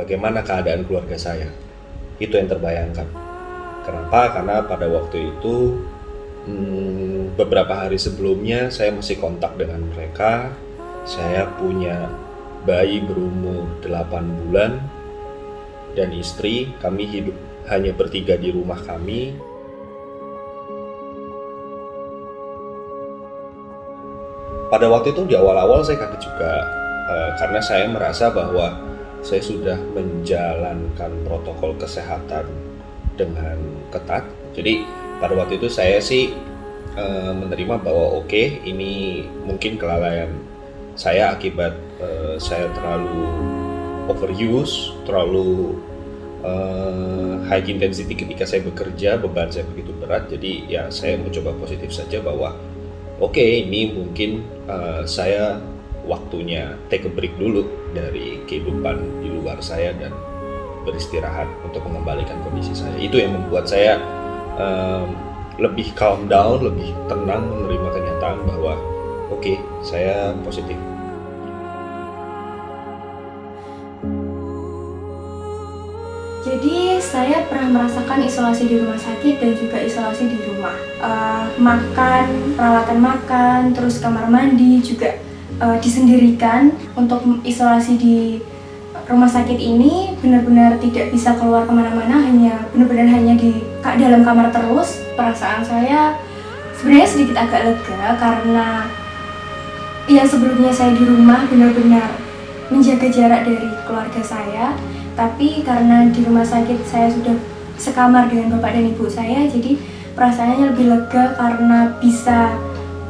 bagaimana keadaan keluarga saya. Itu yang terbayangkan. Kenapa? Karena pada waktu itu beberapa hari sebelumnya saya masih kontak dengan mereka. Saya punya bayi berumur 8 bulan dan istri. Kami hidup hanya bertiga di rumah kami. Pada waktu itu di awal-awal saya kaget juga karena saya merasa bahwa saya sudah menjalankan protokol kesehatan dengan ketat. Jadi pada waktu itu saya sih menerima bahwa oke, ini mungkin kelalaian saya akibat saya terlalu overuse, terlalu high intensity ketika saya bekerja, beban saya begitu berat. Jadi ya saya mencoba positif saja bahwa oke, ini mungkin saya waktunya take a break dulu dari kehidupan di luar saya dan beristirahat untuk mengembalikan kondisi saya. Itu yang membuat saya lebih calm down, lebih tenang menerima kenyataan bahwa oke, saya positif. Jadi saya pernah merasakan isolasi di rumah sakit dan juga isolasi di rumah. Makan, perawatan makan, terus kamar mandi juga disendirikan. Untuk isolasi di rumah sakit ini benar-benar tidak bisa keluar kemana-mana, benar-benar hanya di dalam kamar terus. Perasaan saya sebenarnya sedikit agak lega karena yang sebelumnya saya di rumah benar-benar menjaga jarak dari keluarga saya. Tapi karena di rumah sakit saya sudah sekamar dengan bapak dan ibu saya, jadi perasaannya lebih lega karena bisa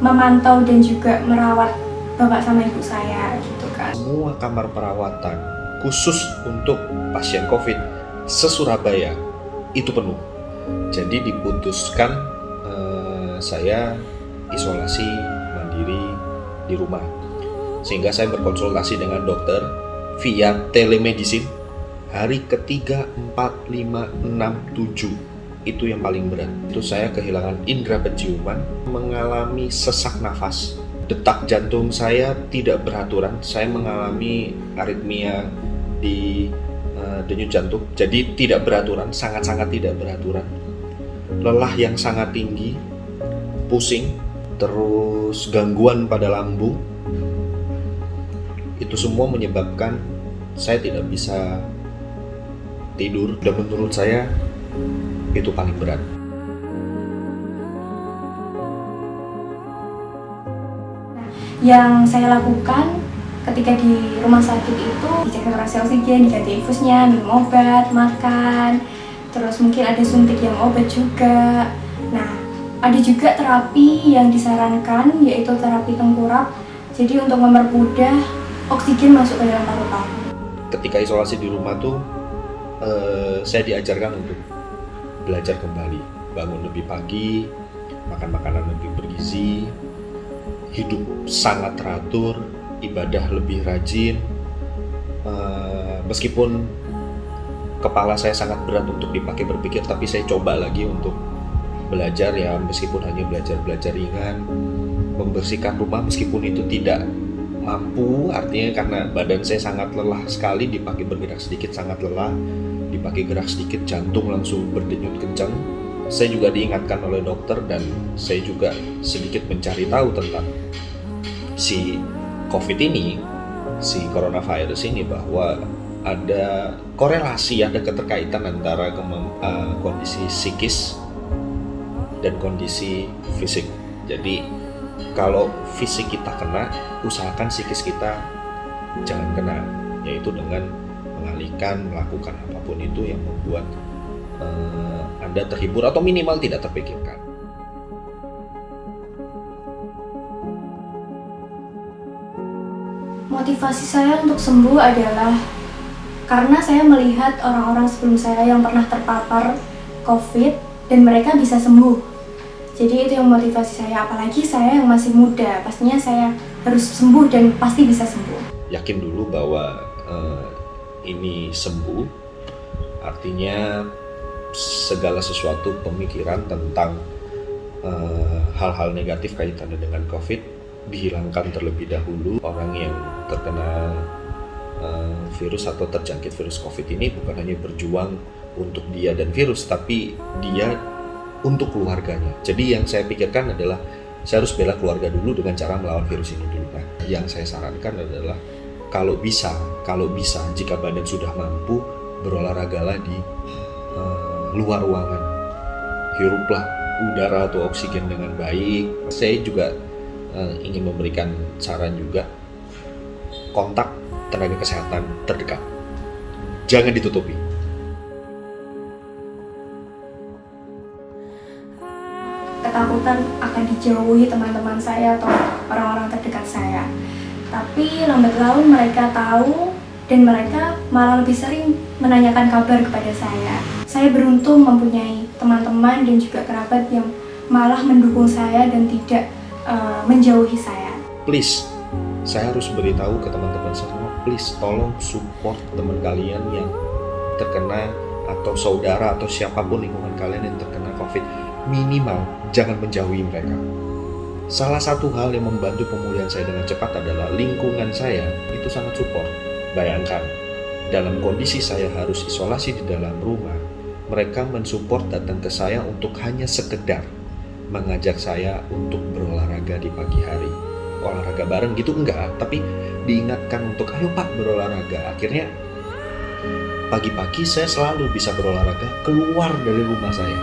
memantau dan juga merawat bapak sama ibu saya gitu kan. Semua kamar perawatan khusus untuk pasien COVID se-Surabaya itu penuh. Jadi diputuskan saya isolasi mandiri di rumah. Sehingga saya berkonsultasi dengan dokter via telemedicine. Hari ketiga, 4, 5, 6, 7 itu yang paling berat. Itu saya kehilangan indera penciuman, mengalami sesak nafas. Detak jantung saya tidak beraturan. Saya mengalami aritmia di denyut jantung. Jadi tidak beraturan, sangat-sangat tidak beraturan. Lelah yang sangat tinggi, pusing, terus gangguan pada lambung. Itu semua menyebabkan saya tidak bisa tidur, dan menurut saya itu paling berat. Yang saya lakukan ketika di rumah sakit itu dicek saturasi oksigen, diganti infusnya, minum obat, makan, terus mungkin ada suntik yang obat juga. Nah, ada juga terapi yang disarankan yaitu terapi tengkurap. Jadi untuk mempermudah oksigen masuk ke dalam paru-paru. Ketika isolasi di rumah tuh saya diajarkan untuk belajar kembali, bangun lebih pagi, makan makanan lebih bergizi, hidup sangat teratur, ibadah lebih rajin. Meskipun kepala saya sangat berat untuk dipakai berpikir, tapi saya coba lagi untuk belajar ya, meskipun hanya belajar ringan, membersihkan rumah meskipun itu tidak mampu, artinya karena badan saya sangat lelah sekali, dipakai bergerak sedikit sangat lelah, dipakai gerak sedikit jantung langsung berdenyut kencang. Saya juga diingatkan oleh dokter dan saya juga sedikit mencari tahu tentang si COVID ini, si coronavirus ini, bahwa ada korelasi, ada keterkaitan antara kondisi psikis dan kondisi fisik. Jadi kalau fisik kita kena, usahakan psikis kita jangan kena, yaitu dengan mengalihkan, melakukan apapun itu yang membuat Anda terhibur atau minimal tidak terpikirkan. Motivasi saya untuk sembuh adalah karena saya melihat orang-orang sebelum saya yang pernah terpapar COVID dan mereka bisa sembuh. Jadi itu yang motivasi saya, apalagi saya yang masih muda, pastinya saya harus sembuh dan pasti bisa sembuh. Yakin dulu bahwa ini sembuh, artinya segala sesuatu pemikiran tentang hal-hal negatif kaitannya dengan COVID dihilangkan terlebih dahulu. Orang yang terkena virus atau terjangkit virus COVID ini bukan hanya berjuang untuk dia dan virus, tapi dia untuk keluarganya. Jadi yang saya pikirkan adalah saya harus bela keluarga dulu dengan cara melawan virus ini dulu. Nah, yang saya sarankan adalah kalau bisa, jika badan sudah mampu, berolahragalah di luar ruangan. Hiruplah udara atau oksigen dengan baik. Saya juga ingin memberikan saran juga, kontak tenaga kesehatan terdekat. Jangan ditutupi. Ketakutan akan dijauhi teman-teman saya atau orang-orang terdekat saya. Tapi lambat laun mereka tahu dan mereka malah lebih sering menanyakan kabar kepada saya. Saya beruntung mempunyai teman-teman dan juga kerabat yang malah mendukung saya dan tidak menjauhi saya. Please, saya harus beritahu ke teman-teman semua, please tolong support teman kalian yang terkena atau saudara atau siapapun lingkungan kalian yang terkena COVID. Minimal jangan menjauhi mereka. Salah satu hal yang membantu pemulihan saya dengan cepat adalah lingkungan saya itu sangat support. Bayangkan, dalam kondisi saya harus isolasi di dalam rumah, mereka mensupport datang ke saya untuk hanya sekedar mengajak saya untuk berolahraga di pagi hari. Olahraga bareng gitu enggak, tapi diingatkan untuk ayo Pak berolahraga. Akhirnya pagi-pagi saya selalu bisa berolahraga keluar dari rumah saya.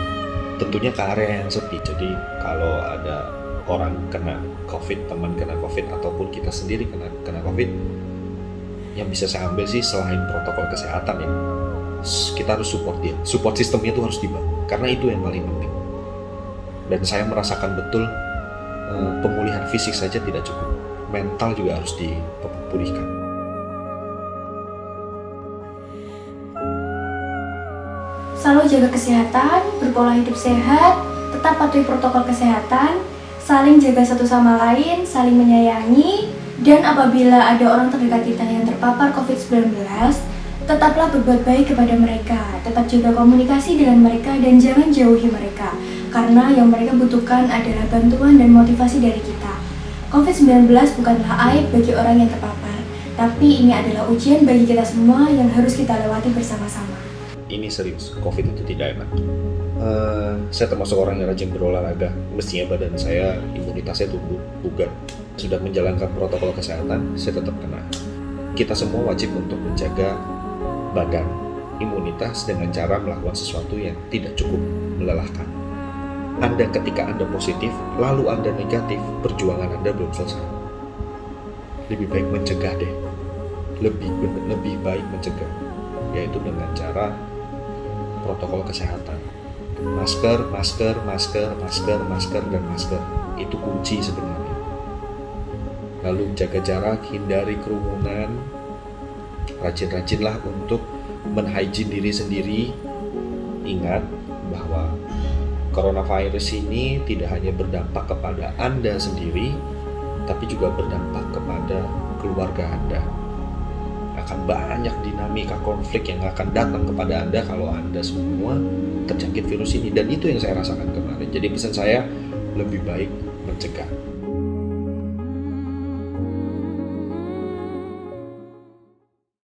Tentunya ke area yang sepi. Jadi kalau ada orang kena COVID, teman kena COVID, ataupun kita sendiri kena COVID, yang bisa saya ambil sih selain protokol kesehatan ya, kita harus support dia. Support sistemnya itu harus dibangun, karena itu yang paling penting. Dan saya merasakan betul pemulihan fisik saja tidak cukup, mental juga harus dipulihkan. Selalu jaga kesehatan, berpola hidup sehat, tetap patuhi protokol kesehatan, saling jaga satu sama lain, saling menyayangi, dan apabila ada orang terdekat kita yang terpapar COVID-19, tetaplah berbuat baik kepada mereka, tetap jaga komunikasi dengan mereka dan jangan jauhi mereka, karena yang mereka butuhkan adalah bantuan dan motivasi dari kita. COVID-19 bukanlah aib bagi orang yang terpapar, tapi ini adalah ujian bagi kita semua yang harus kita lewati bersama-sama. Ini serius, COVID itu tidak enak. Saya termasuk orang yang rajin berolahraga. Mestinya badan saya, imunitasnya tumbuh, bugar. Sudah menjalankan protokol kesehatan, saya tetap kena. Kita semua wajib untuk menjaga badan, imunitas dengan cara melakukan sesuatu yang tidak cukup melelahkan. Ketika Anda positif, lalu Anda negatif, perjuangan Anda belum selesai. Lebih baik mencegah deh. Lebih baik mencegah, yaitu dengan cara protokol kesehatan. Masker, dan masker. Itu kunci sebenarnya. Lalu jaga jarak, hindari kerumunan. Rajin-rajinlah untuk men-hygiene diri sendiri. Ingat bahwa coronavirus ini tidak hanya berdampak kepada Anda sendiri, tapi juga berdampak kepada keluarga Anda. Akan banyak dinamika konflik yang akan datang kepada Anda kalau Anda semua terjangkit virus ini, dan itu yang saya rasakan kemarin. Jadi pesan saya, lebih baik mencegah.